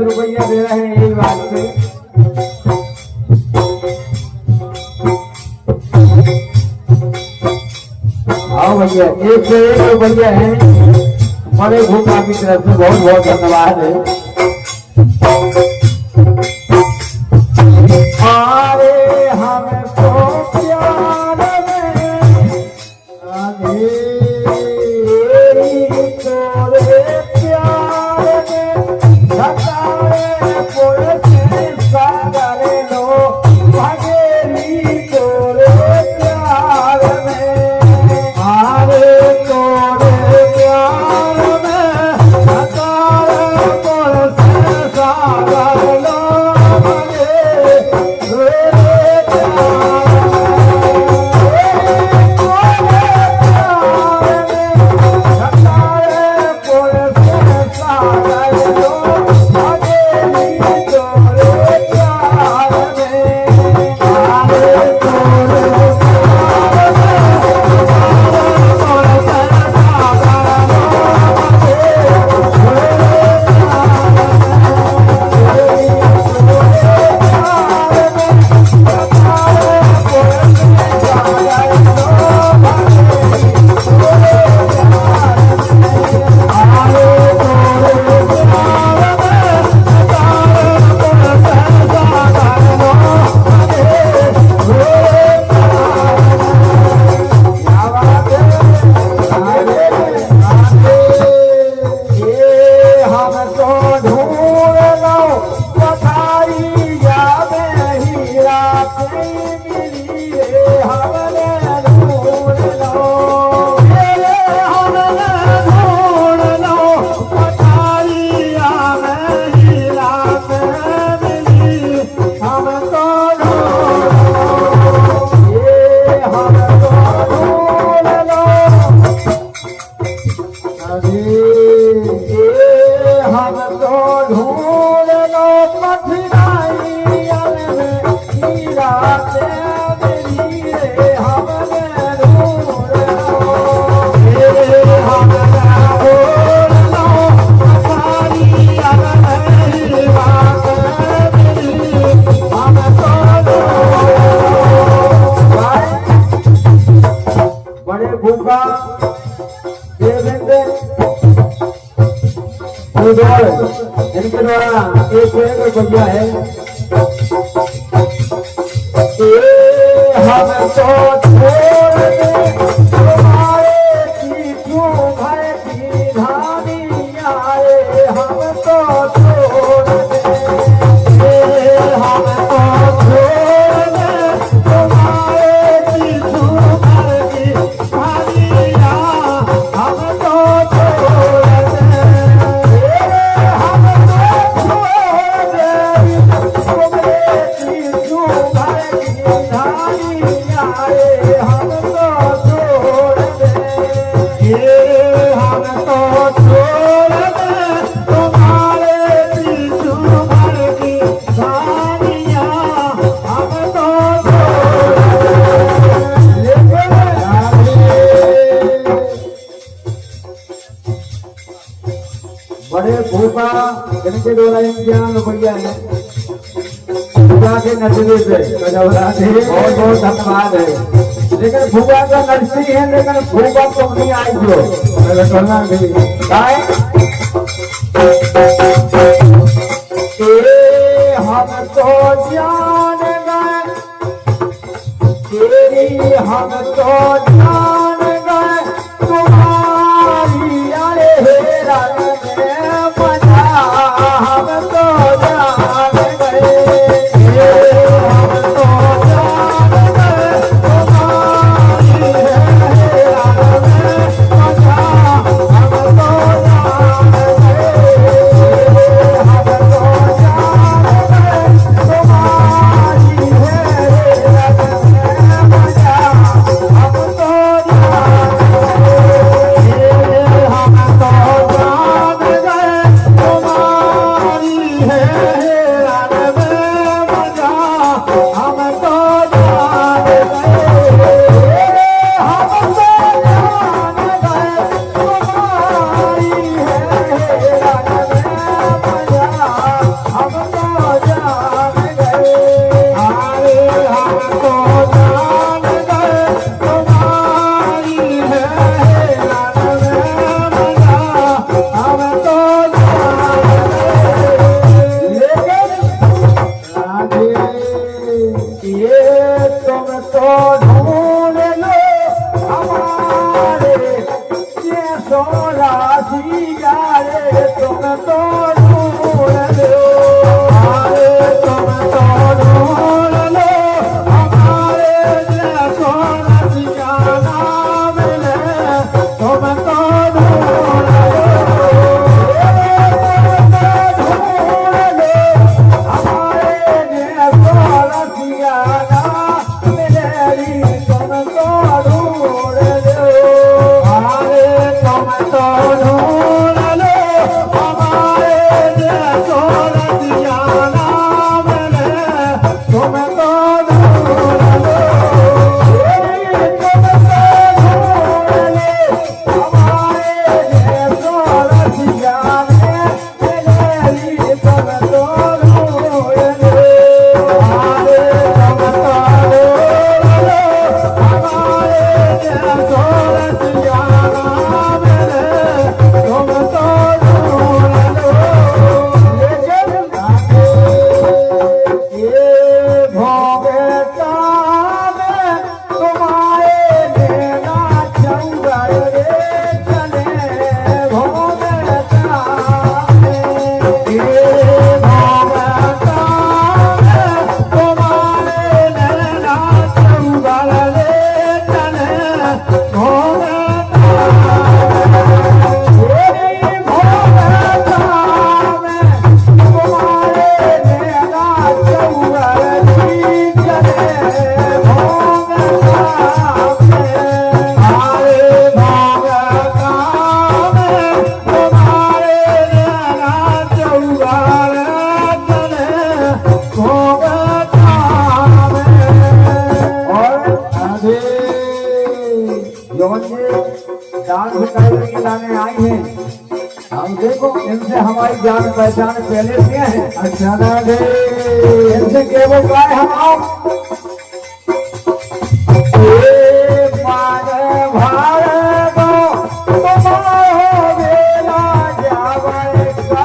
रुपया दे रहे हैं एक बात पे। आओ भैया, एक से एक रुपया है बड़े भूखा की तरफ से, बहुत बहुत धन्यवाद है। अरे हमको प्यार में तोरे प्यार में धकारे पोए सागर लो भगेरी तोरे प्यार में। अरे तोरे प्यार में धकारे पोए सुडोल इनके द्वारा एक बजिया है। हम तो छोड़ दे तुम्हारे पीछू भर की धानिया रे, हम तो छोड़ दे, हम तो छोड़ दे तुम्हारे पीछू भर की धानिया, हम तो छोड़ दे, हम तो छोड़ दे तुम्हारे पीछू भर की धानिया रे, हम तो छोड़ दे, हम तो छोड़ दे तुम्हारे पीछू भर की धानिया, हम तो बड़े भूपा जिनके द्वारा इम्तिहान बढ़िया है भूपा के नजरे से बहुत बहुत धन्यवाद है। लेकिन भूपा का नर्सरी है, लेकिन भूपा तुम नहीं आई जो मेरे कहना भी गाय हम तो जान गए तेरी, हम तो जान गए तुम्हारी अरे रंग में मजा, हम तो जान गए, हम तो जान गए तुम्हारी रंग में मजा, हम तो जान गए, हम तो जान गए तुम्हारी रंग में मजा, हम तो जान गए, हम तो जान गए तुम्हारी रंग में मजा, हम तो जान गए, हम तो जान गए तुम्हारी रंग में मजा, हम तो जान गए, अरे हम तो जान गए तुम्हारी रंग में मजा, हम तो जान गए, लेकिन ये तुम तो ढूंढ लो हमारे ये सोला सिया रे, तुम तो ढूंढ लो, अरे तुम तो ढूंढ लो हमारे ये सोला सिया नाम ले, तुम तो ढूंढ लो, ढूंढ लो हमारे ये सोला सिया नाम मेरी, तुम तो ढूंढ लो, अरे तुम तो ढूंढ लो हमारे ये सोला सिया नाम ले, तुम तो ढूंढ लो, तुम तो ढूंढ लो हमारे ये सोला सिया मेरी, तुम तो ढूंढ लो, अरे तुम तो ढूंढ लो हमारे ये सोला सिया नाम ले, तुम तो ढूंढ लो, लेकिन ये भोगे काम तुम्हारे लेना चंगर रे चले, भोगे काम ये भोगे काम तुम्हारे लेना चंगर रे चले, भोगे डांस करके लाने आई हैं, हम देखो इनसे हमारी जान पहचान पहले से है। अच्छा ना दे इनसे केवल गाय हम आओ भार दो तुम्हारो बेला जावे का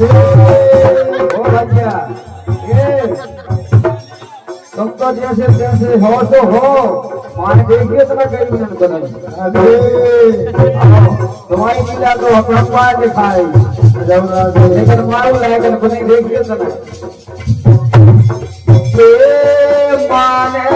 राधे ओ भैया ये तुम तो जैसे जैसे हो तो हो मान देखिए तो कहीं मिलन बनाई राधे तुम्हारी मिला तो अपना पार दिखाई लेकिन मारू लेकिन बने देखिए तो मान